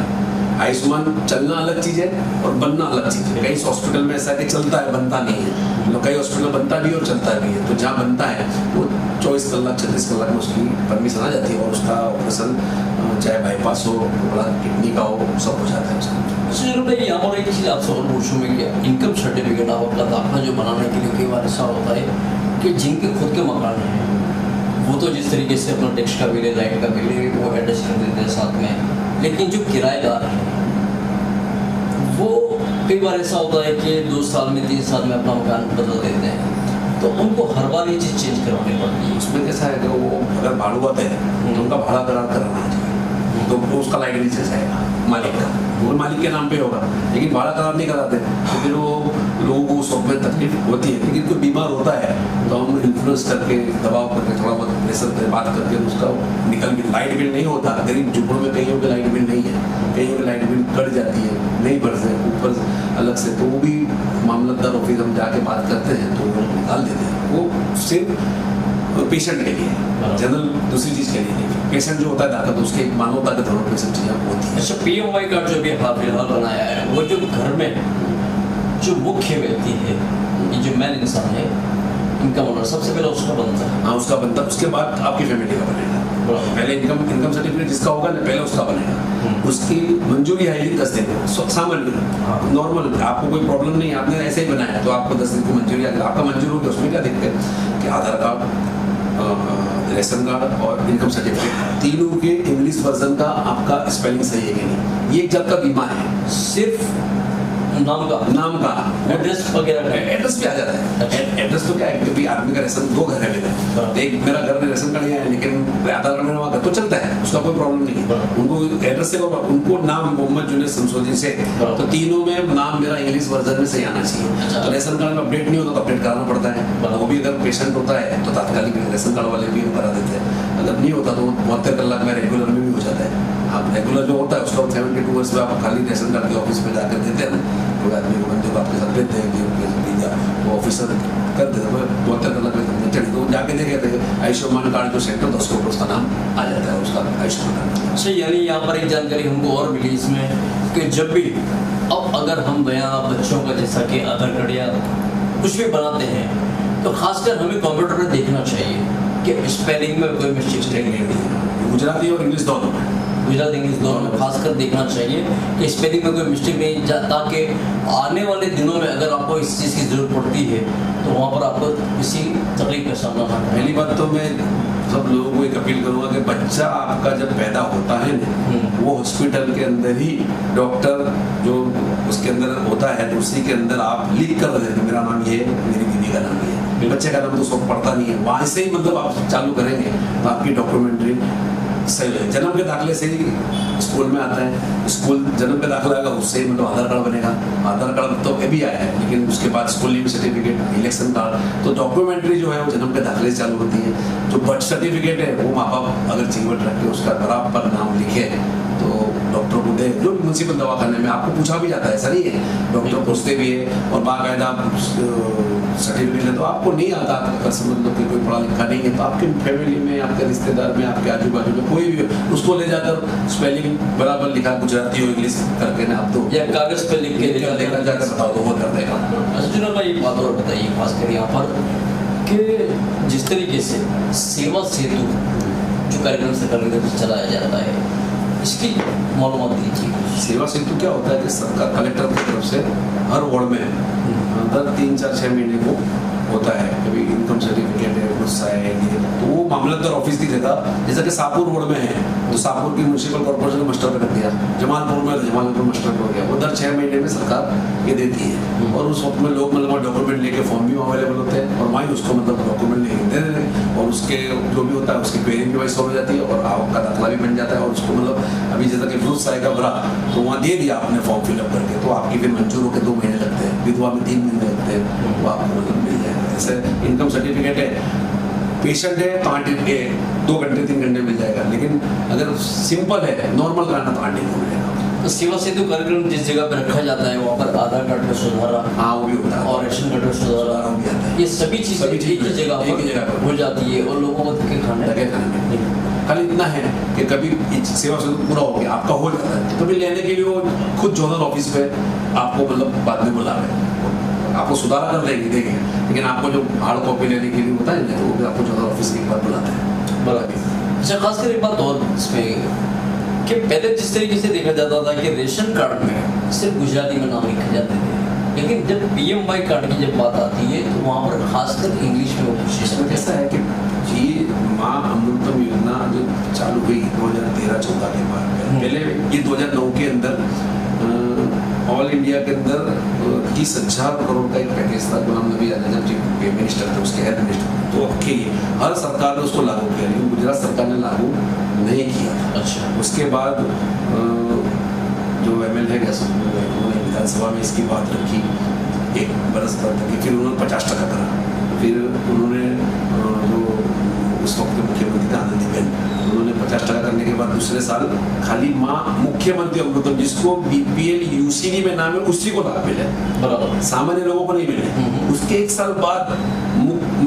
आयुष्मान चलना अलग चीज़ है और बनना अलग चीज़ है। कई हॉस्पिटल में ऐसा है कि चलता है, बनता नहीं है। कई हॉस्पिटल बनता भी और चलता भी है। तो जहाँ बनता है वो 24 कलाक 36 कलाक में उसकी परमिशन आ जाती है और उसका ऑपरेशन चाहे बाईपास हो, बड़ा किडनी का हो, सब हो जाता है उसका। यहाँ पर एक चीज़ आपसे और पूछूँ मैं कि इनकम सर्टिफिकेट आवक का दाखिला जो बनाने के लिए कई बार ऐसा होता है कि जिनके खुद के मकान हैं वो तो जिस तरीके से अपना टैक्स का बिल है, लाइट का बिल है, वो एडजस्ट कर देते हैं साथ में, लेकिन जो किराएदार है वो कई बार ऐसा होता है कि 2 साल में 3 साल में अपना मकान बदल देते हैं, तो उनको हर बार ये चीज़ चेंज करवानी पड़ती है। उसमें कैसा है कि वो अगर भाड़ुआते हैं तो उनका भाड़ा करार कराना चाहिए, तो वो उसका लाइट बिल से जाएगा मालिक का, वो मालिक के नाम पे होगा। लेकिन भाड़ा करार नहीं कराते तो फिर वो लोगों को उस वक्त में तकलीफ होती है। लेकिन कोई बीमार होता है तो हम इन्फ्लुएंस करके, दबाव करके, थोड़ा बहुत प्रेशर पे बात करके उसका निकल बिल, लाइट बिल नहीं होता। गरीब झुपड़ों में कईयों के लाइट बिल नहीं है, कईयों की लाइट बिल कट जाती है, नहीं भरते ऊपर अलग से, तो वो भी मामलतदार ऑफिस हम जाके बात करते हैं तो वो निकाल देते हैं। वो सिर्फ पेशेंट के लिए, जनरल दूसरी चीज़ के लिए नहीं। पेशेंट जो होता है दाखिल तो उसके मानवता के तौर पर सब चीज़ें होती हैं। अच्छा, PMY कार्ड जो भी फिलहाल बनाया है वो जो घर में जो मुख्य व्यक्ति है, ये जो मेन इंसान है, इनकम ओनर, सबसे पहले उसका बनता है। हाँ, उसका बनता है, उसके बाद आपकी फैमिली का बनेगा। पहले इनकम सर्टिफिकेट जिसका होगा ना, पहले उसका बनेगा। उसकी मंजूरी आएगी 10 दिन में, सामान्य नॉर्मल, आपको कोई प्रॉब्लम नहीं, आपने ऐसे ही बनाया तो आपको 10 दिन की मंजूरी आएगी। आपका मंजूर होगी, उसमें क्या दिक्कत है कि आधार कार्ड, रेशन कार्ड और इनकम सर्टिफिकेट तीनों के इंग्लिश वर्जन का आपका स्पेलिंग सही है कि नहीं। ये एक जब का बीमा है, सिर्फ नाम का एड्रेस वगैरह का एड्रेस भी आ जाता है। एड्रेस तो क्या है, क्योंकि आदमी का रेशन 2 घर है मेरे, एक मेरा घर में रेशन कार्ड है लेकिन आधार कार्ड मेरा वहाँ का तो चलता है, उसका कोई प्रॉब्लम नहीं है। उनको एड्रेस से उनको नाम मोहम्मद जुनैद शमसुद्दीन से, तो तीनों में नाम मेरा इंग्लिश वर्जन में सही आना चाहिए। तो रेशन कार्ड में अपडेट नहीं होता तो अपडेट कराना पड़ता है। वो भी अगर पेशेंट होता है तो तात्कालिक रेशन कार्ड वाले भी करा देते हैं, अगर नहीं होता तो 72 कलाक में रेगुलर में भी हो जाता है। आप रेगुलर जो होता है उसका 72 आवर्स में आप खाली रेशन कार्ड के ऑफिस में जाकर देते हैं ना, कोई आदमी को बंदे को आपके साथ देते हैं कि वो ऑफिसर कर देते हैं 72 कलाक में चढ़ी, तो जाके देखे थे आयुष्मान कार्ड जो सेंटर था उसके ऊपर उसका नाम आ जाता है, उसका आयुष्मान कार्ड। अच्छा, यानी यहाँ पर एक जानकारी हमको और मिली इसमें कि जब भी अब अगर हम नया बच्चों का जैसा कि आधार कार्ड या कुछ भी बनाते हैं तो खासकर हमें कंप्यूटर पर देखना चाहिए कि स्पेलिंग में कोई मिस्टेक नहीं है। गुजराती और इंग्लिश दोनों में, गुजरात इंग्लिश दोनों में खासकर देखना चाहिए कि स्पेलिंग में कोई मिस्टेक नहीं, ताकि आने वाले दिनों में अगर आपको इस चीज़ है तो वहाँ पर आपको किसी तकलीफ का सामना करना है। पहली बात तो मैं सब लोगों को एक अपील करूंगा कि बच्चा आपका जब पैदा होता है ना, वो हॉस्पिटल के अंदर ही डॉक्टर जो उसके अंदर होता है तो उसी के अंदर आप लिख कर देते मेरा नाम ये है, मेरी दीदी का नाम ये है। बच्चे का नाम तो सब पढ़ता नहीं है, वहाँ से ही मतलब आप चालू करेंगे तो आपकी डॉक्यूमेंट्री सही है। जन्म के दाखिले से ही स्कूल में आता है, स्कूल जन्म का दाखिला आएगा उससे ही मतलब आधार कार्ड बनेगा। आधार कार्ड तो अभी आया है लेकिन उसके बाद school leave certificate, election card, तो डॉक्यूमेंट्री जो है वो जन्म के दाखिले से चालू होती है। जो बर्थ सर्टिफिकेट है वो माँ बाप अगर जीवन रख के उसका बराबर नाम लिखे तो डॉक्टर को दे, जो म्यूनसिपल दवाखाने में आपको पूछा भी जाता है, ऐसा नहीं है, डॉक्टर पूछते भी है और बाकायदा सर्टिफिकेट है। तो आपको नहीं आता मतलब कि कोई पढ़ा लिखा नहीं है तो आपके फैमिली में, आपके रिश्तेदार में, आपके आजू बाजू में कोई भी हो उसको ले जाकर स्पेलिंग बराबर लिखा गुजराती हो इंग्लिश करके ना आप तो या कागज पे लिख के लेकर जाकर बताओ तो वो कर देगा। अर्जुन भाई एक बात और बताइए खासकर यहाँ पर कि जिस तरीके से सेवा सेतु जो कार्यक्रम सरकार की तरफ से चलाया जाता है इसकी मालूमात दीजिए। सेवा सेतु क्या होता है कि सरकार कलेक्टर की तरफ से हर वार्ड में दर 3-4-6 महीने को होता है, कभी इनकम सर्टिफिकेट है, गुस्सा है, तो वो मामलतदार ऑफिस की जगह, जैसा कि शाहपुर रोड में है तो शाहपुर की म्यूनसिपल कॉर्पोरेशन ने मस्टर कर दिया, जमालपुर में जमालपुर मस्टर हो गया, वो दर 6 महीने में सरकार ये देती है और उस वक्त में लोग मतलब डॉक्यूमेंट लेके फॉर्म भी अवेलेबल होते हैं और वहीं उसको मतलब डॉक्यूमेंट लेके दे देते हैं और उसके जो भी होता है उसकी क्वेरी भी वही सॉल्व हो जाती है और आवक का दाखिला भी बन जाता है और उसको मतलब अभी जैसा कि फ्रूट्स आएगा भरा तो वहाँ दे दिया आपने फॉर्म फिलअप करके तो आपकी फिर मंजूर होकर 2 महीने लगते हैं, विधवा में 3 महीने लगते हैं, वो आपको मतलब मिल जाएगा। जैसे इनकम सर्टिफिकेट है, पेशेंट है तो 2 घंटे 3 घंटे मिल जाएगा, लेकिन अगर सिंपल है नॉर्मल कराना तो 8 दिन में मिलेगा। तो सेवा सेतु कार्यक्रम जिस जगह पर रखा जाता है वहाँ पर आधार कार्ड का सुधारा, हाँ वो भी होता है और रेशन कार्ड का सुधारा भी आता है, ये सभी चीजें एक ही जगह पर हो जाती है और लोगों को धक्के खाने खाली इतना है कि कभी सेवा सेतु पूरा हो गया आपका हो जाता है तो कभी लेने के लिए वो खुद जोनल ऑफिस पे आपको मतलब बाद में बुला रहे हैं, आपको सुधारा कर देंगे, लेकिन आपको जो हार्ड कॉपी लेने के लिए होता है ना वो भी आपको जोनल ऑफिस के बाद बुलाते हैं। बराबर। अच्छा खासकर एक बात और इसमें कि पहले जिस तरीके से देखा जाता था कि रेशन कार्ड में सिर्फ गुजराती में नाम लिखे जाते थे, लेकिन जब PMY कार्ड की जब बात आती है तो वहाँ पर खासकर इंग्लिश में वो कोशिश इसमें कैसा है कि ये माँ अमृतम योजना जो चालू हुई 2013-14 के बाद, पहले ये 2009 के अंदर ऑल इंडिया के अंदर 30,000 करोड़ का एक पैकेज था, गुलाम नबी आज़ाद जी मिनिस्टर थे, उसके हेड मिनिस्टर, तो अब के हर सरकार ने उसको लागू किया लेकिन गुजरात सरकार ने लागू नहीं किया। अच्छा। उसके बाद जो MLA है उन्होंने विधानसभा में इसकी बात रखी 1 बरस पर, फिर उन्होंने 50% करा, फिर उन्होंने जो उस वक्त के मुख्यमंत्री थे आनंदीबेन, उन्होंने 50% करने के बाद दूसरे साल खाली माँ मुख्यमंत्री अमृतम जिसको BPL UCD में नाम है उसी को लाभ मिले, बराबर सामान्य लोगों को नहीं मिले। उसके 1 साल बाद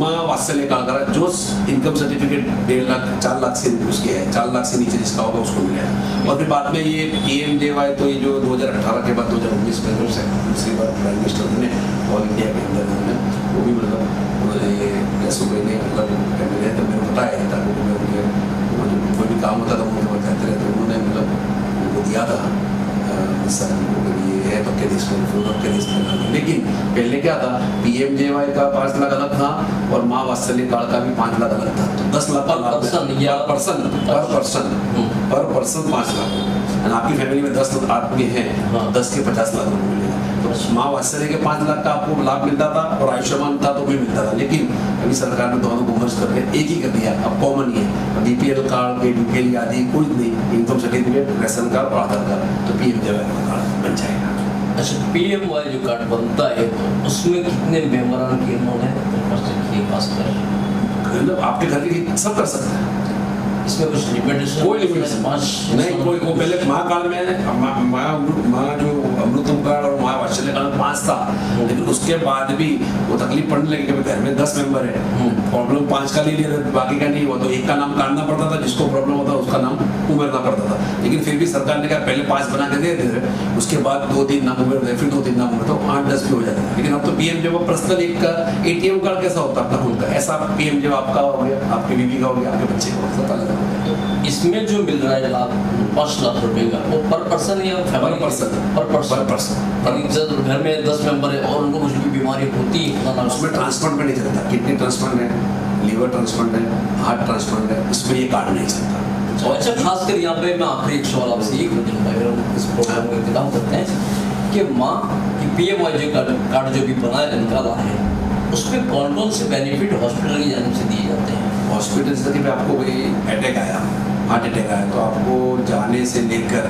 माँ वात्सल्य कार्ड करा जो इनकम सर्टिफिकेट 1.5 लाख 4 लाख से उसके है, 4 लाख से नीचे जिसका होगा उसको मिलेगा। और फिर बाद में ये PMJY तो ये जो 2018 के बाद 2019 में जो दूसरी बार प्राइम मिनिस्टर ने ऑल इंडिया के अंदर वो भी मतलब उन्होंने ऐसे महीने मतलब MLA तो मेरे बताया था कोई भी काम होता था उनको बताते रहते, उन्होंने मतलब वो दिया था ये है तो के देश में, लेकिन पहले क्या था PMJY का 5 लाख अलग था और माँ वात्सल्य कार्ड का भी 5 लाख अलग था, तो 10 लाख पर पर्सन 5 लाख, आपकी फैमिली में 10 आदमी है 10 के 50 लाख रुपये मिलेगा। तो माँ वात्सल्य के 5 लाख का आपको लाभ मिलता था और आयुष्मान था तो भी मिलता था, लेकिन अभी सरकार ने दोनों को मर्ज करके एक ही कर दिया, अब कॉमन ही है। BPL कार्ड BPL आदि कुछ नहीं, इनकम सर्टिफिकेट, रेशन कार्ड और आधार कार्ड, तो PMJY का कार्ड बन जाएगा। अच्छा, PMY जो कार्ड बनता है तो उसमें कितने मेंबरान की उन्होंने खासकर मतलब आपके घर के सब कर सकते हैं, इसमें कुछ लिमिटेशन कोई लिमिटेशन नहीं, कोई वो पहले माँ कार्ड में माँ जो अमृतम कार्ड और माँ वात्सल्य कार्ड 5 था, लेकिन उसके बाद भी वो तकलीफ पड़ने लगी कि घर में 10 मेंबर है, प्रॉब्लम 5 का ले लिया बाकी का नहीं हुआ तो एक का नाम काटना पड़ता था, जिसको प्रॉब्लम होता उसका नाम उमेरना पड़ता था, लेकिन फिर भी सरकार ने कहा पहले 5 बना के दे दे, उसके बाद 2-3 नाम उमेर दे, फिर 2-3 नाम उमेर, तो 8-10 उसमें हो जाता है। लेकिन अब तो पीएमजे वो पर्सनल एक का एटीएम कार्ड कैसा होता है अपना खुद का, ऐसा पीएमजे आपका हो गया, आपकी बीवी का हो गया, आपके बच्चे का हो गया, सब अलग हो गया। इसमें जो मिल रहा है लाभ 5 लाख रुपए का, वो पर पर्सन या फैमिली? पर पर्सन। घर में 10 मेंबर है और उनको कुछ भी बीमारी होती है, उसमें ट्रांसप्लांट में नहीं चलता। किडनी ट्रांसप्लांट है, लीवर ट्रांसप्लांट है, हार्ट ट्रांसप्लांट है, उसमें ये कार्ड नहीं चलता। अच्छा, खासकर यहाँ पे मैं आखिरी एक सवाल आपसे ये पूछूंगा, फिर हम इस प्रोग्राम को इख्तिताम करते हैं कि माँ की पीएमआई जो कार्ड जो भी बनाया निकाला है, उसमें कौन कौन से बेनिफिट हॉस्पिटल की जानिब से दिए जाते हैं? हॉस्पिटल से कि आपको कोई अटैक आया, हार्ट अटैक आया, तो आपको जाने से लेकर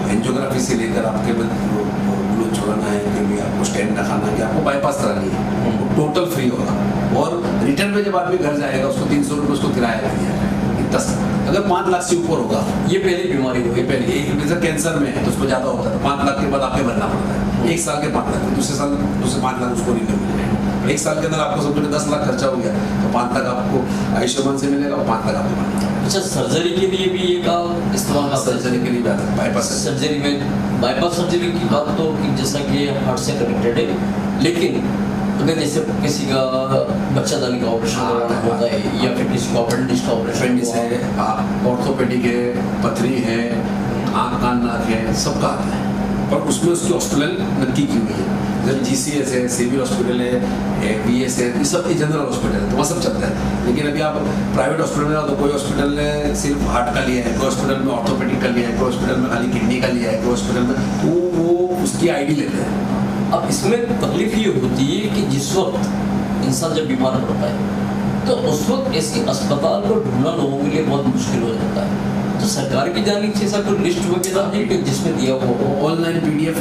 एंजियोग्राफी से लेकर आपके ग्लूकोज छोड़ना है, कि भी आपको स्टेंट रखाना है, कि आपको बाईपास करानी है, वो टोटल फ्री होगा। और रिटर्न में जब आदमी घर जाएगा उसको 300 रुपये उसको किराया लग दिया जाएगा। अगर 5 लाख से ऊपर होगा, ये पहली बीमारी होगी, पहले एक जैसे कैंसर में है तो उसको ज़्यादा होता है, तो 5 लाख के बाद आपके भरना पड़ता है। 1 साल के 5 लाख, दूसरे साल दूसरे 5 लाख उसको रिन्यू मिल जाएगा। 1 साल के अंदर आपको समझो 10 लाख खर्चा हो गया, तो 5 लाख आपको आयुष्मान से मिलेगा और 5 लाख आपको भरना। अच्छा, सर्जरी के लिए भी ये का इस्तेमाल? सर्जरी के लिए बाईपास सर्जरी में बाईपास सर्जरी की बात तो जैसा कि हार्ट से कनेक्टेड है, लेकिन अगर जैसे किसी का बच्चादानी का ऑपरेशन होता है या फिर किसी का अपेंडिक्स का ऑपरेशन है, ऑर्थोपेडिक है, पथरी है, आँख कान नाक है, सबका आता है, पर उसमें उसकी हॉस्पिटल नक्की की हुई है। जैसे जीसीएस है, सिविल हॉस्पिटल है, बीएस है, ये सब जनरल हॉस्पिटल है, तो वहाँ सब चलता है। लेकिन अभी आप प्राइवेट हॉस्पिटल में जाओ तो कोई हॉस्पिटल ने सिर्फ हार्ट का लिया है, कोई हॉस्पिटल में ऑर्थोपेडिक का लिया है, कोई हॉस्पिटल में खाली किडनी का लिया है, कोई हॉस्पिटल में, तो वो उसकी आईडी लेते हैं। अब इसमें तकलीफ ये होती है कि जिस वक्त इंसान जब बीमार पड़ता है तो उस वक्त ऐसी अस्पताल को ढूंढना लोगों के लिए बहुत मुश्किल हो जाता है। तो सरकार की जानिब से ऐसा कोई लिस्ट वगैरह है कि जिसमें दिया हो? ऑनलाइन पीडीएफ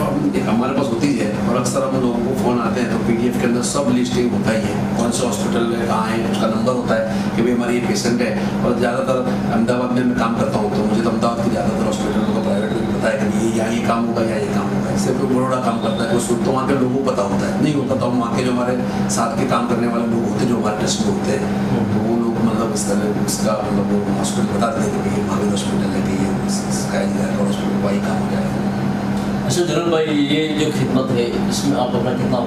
हमारे पास होती है, और अक्सर हम लोगों को फ़ोन आते हैं तो पीडीएफ के अंदर सब लिस्टिंग होता ही है, कौन से हॉस्पिटल में कहाँ है, उसका नंबर होता है कि भाई हमारी ये पेशेंट है। और ज़्यादातर अहमदाबाद में मैं काम करता हूँ, तो मुझे तो अहमदाबाद के ज़्यादातर हॉस्पिटलों का प्राइवेट में पता है कि यहाँ ये काम होगा या ये काम होगा। इससे कोई बड़ोड़ा काम करता है कोई, तो वहाँ के लोगों को पता होता है, नहीं होता तो वहाँ के जो हमारे साथ के काम करने वाले लोग होते हैं, जो हमारे ट्रस्ट में होते हैं, तो वो लोग मतलब इस तरह उसका मतलब हॉस्पिटल बता देते हैं कि महावीर हॉस्पिटल है, कि ये हॉस्पिटल का ही काम हो जाएगा। अच्छा जनरल भाई, ये जो खिदमत है इसमें आप अपना कितना?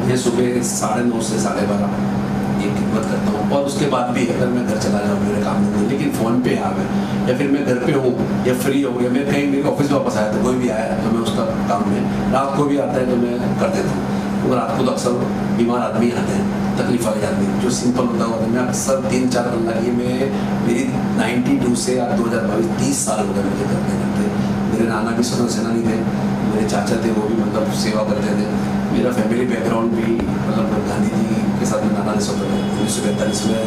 मैं सुबह 9:30 से 12:30 ये खिदमत करता हूँ, और उसके बाद भी अगर मैं घर चला जाऊँ मेरे काम में, लेकिन फ़ोन पे आ गए या फिर मैं घर पे हूँ या फ्री हो गया, मैं कहीं मेरे ऑफिस वापस आया तो कोई भी आया तो मैं उसका काम में, रात को भी आता है तो मैं कर देता हूँ। तो रात को तो अक्सर बीमार आदमी आते हैं, तकलीफ वाले आदमी, जो सिंपल होता है मैं अक्सर 3-4 घंटा की मैं मेरी 92 से 2022 30 साल हो गए मुझे करते। मेरे नाना भी स्वतंत्र सेनानी थे, मेरे चाचा थे वो भी मतलब सेवा करते थे। मेरा फैमिली बैकग्राउंड भी मतलब गांधी जी के साथ में नाना ने 1945 में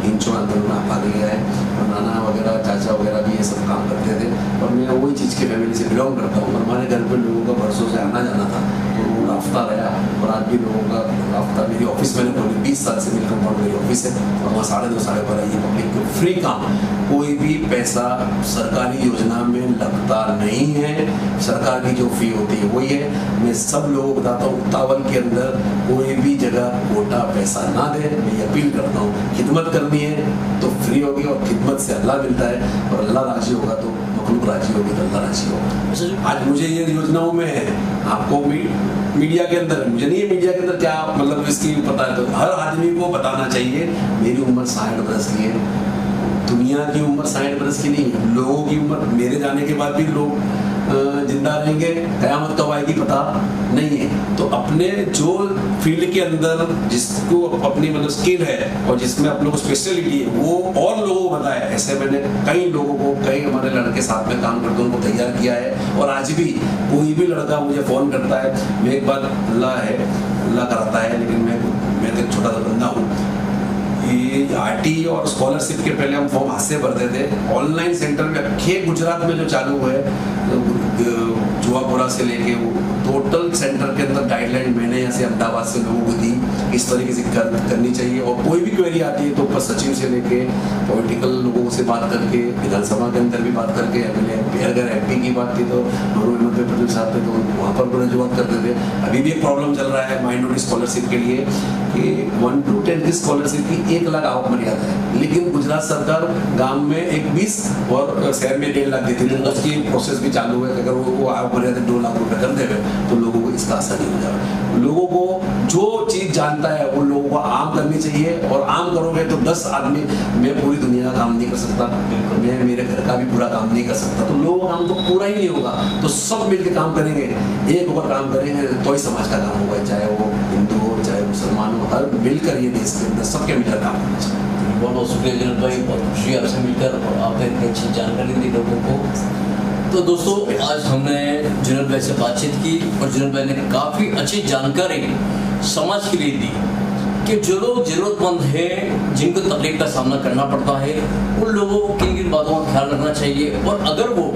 इंचो आंदोलन में भाग लिया है, और नाना वगैरह चाचा वगैरह भी ये सब काम करते थे, और मैं वही चीज़ के फैमिली से बिलोंग करता हूँ। हमारे घर पे लोगों का बरसों से आना जाना था, तो वो रास्ता रहा, और आज भी लोगों का रास्ता। मेरी ऑफिस मैंने खोली 20 साल से, मेरे कंपाउंड मेरी ऑफिस है, और वहाँ 2:30 12:30 ये पब्लिक को फ्री काम, कोई भी पैसा सरकारी योजना में लगता नहीं है। सरकार की जो फी होती है वही है। मैं सब लोगों को बताता हूँ, तावल के अंदर कोई भी जगह कोटा पैसा ना दे। मैं ये अपील करता हूँ, खिदमत करनी है तो फ्री होगी, और खिदमत से अल्लाह मिलता है, और अल्लाह राजी होगा तो मखलूक राजी होगी तो अल्लाह राजी होगा। आज मुझे ये योजनाओं में है, आपको मीडिया के अंदर, मुझे नहीं है मीडिया के अंदर क्या मतलब इसकी पता है, तो हर आदमी को बताना चाहिए। मेरी उम्र 60 बरस की है, दुनिया की उम्र 60 बरस की नहीं है। लोगों की उम्र, मेरे जाने के बाद भी लोग जिंदा रहेंगे, क़यामत कब आएगी पता नहीं है। तो अपने जो फील्ड के अंदर जिसको अपनी मतलब स्किल है और जिसमें आप लोग को स्पेशलिटी है वो और लोगों को बताया। ऐसे मैंने कई लोगों को, कई हमारे लड़के साथ में काम करते हैं उनको तैयार किया है, और आज भी कोई भी लड़का मुझे फ़ोन करता है। मैं एक बार अल्लाह कराता है, लेकिन मैं तो एक छोटा सा बंदा हूँ। ये आरटी और स्कॉलरशिप के पहले हम फॉर्म हाथ से भरते थे। ऑनलाइन सेंटर में अखे गुजरात में जो चालू है, जुआपुरा से लेके वो टोटल सेंटर के अंदर गाइडलाइन मैंने यहाँ से अहमदाबाद से लोगों को दी, इस तरीके से करनी चाहिए। और कोई भी क्वेरी आती है तो ऊपर सचिव से लेके पॉलिटिकल लोगों से बात करके, विधानसभा के अंदर भी बात करके, एमएलए अगर एमपी की बात की तो नूर पटेल साहब थे तो वहाँ पर रजुआत करते थे। अभी भी एक प्रॉब्लम चल रहा है माइनॉरिटी स्कॉलरशिप के लिए कि 1 to 10 की स्कॉलरशिप की 1 लाख आवक मर्यादा है, लेकिन गुजरात सरकार गाँव में 20 और शहर में 1.5 लाख देती थी। उसकी प्रोसेस भी चालू है, अगर वो आवक हो रहे थे 2 लाख रुपए कर देवे तो लोगों को इसका असर नहीं हो जाएगा। लोगों को जो चीज़ जानता है वो लोगों को आम करनी चाहिए, और आम करोगे तो 10 आदमी, मैं पूरी दुनिया का काम नहीं कर सकता, मैं मेरे घर का भी पूरा काम नहीं कर सकता, तो लोगों का काम तो पूरा ही नहीं होगा। तो सब मिलकर काम करेंगे, एक होकर काम करेंगे तो ही समाज का काम होगा, चाहे वो हिंदू हो चाहे मुसलमान हो, हर मिलकर ये देश के अंदर सबके मिलकर काम करना चाहिए। बहुत बहुत शुक्रिया जुनैद भाई, बहुत खुशी है आपसे मिलकर और आपने इतनी अच्छी जानकारी दी लोगों को। तो दोस्तों आज हमने जुनैद भाई से बातचीत की और जुनैद भाई ने काफ़ी अच्छी जानकारी समाज के लिए दी कि जो लोग ज़रूरतमंद हैं, जिनको तकलीफ का सामना करना पड़ता है, उन लोगों को किन किन बातों का ख्याल रखना चाहिए, और अगर वो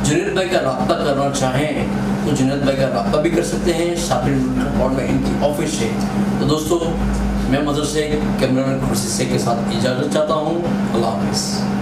जुनैद भाई का रब्ता करना चाहें तो जुनैद भाई का रब्ता भी कर सकते हैं। शापिल और में इनकी ऑफिस है। तो दोस्तों मैं मदर से कैमरामैन खुर्शी से के साथ इजाज़त चाहता हूँ। अल्लाह हाफिज़।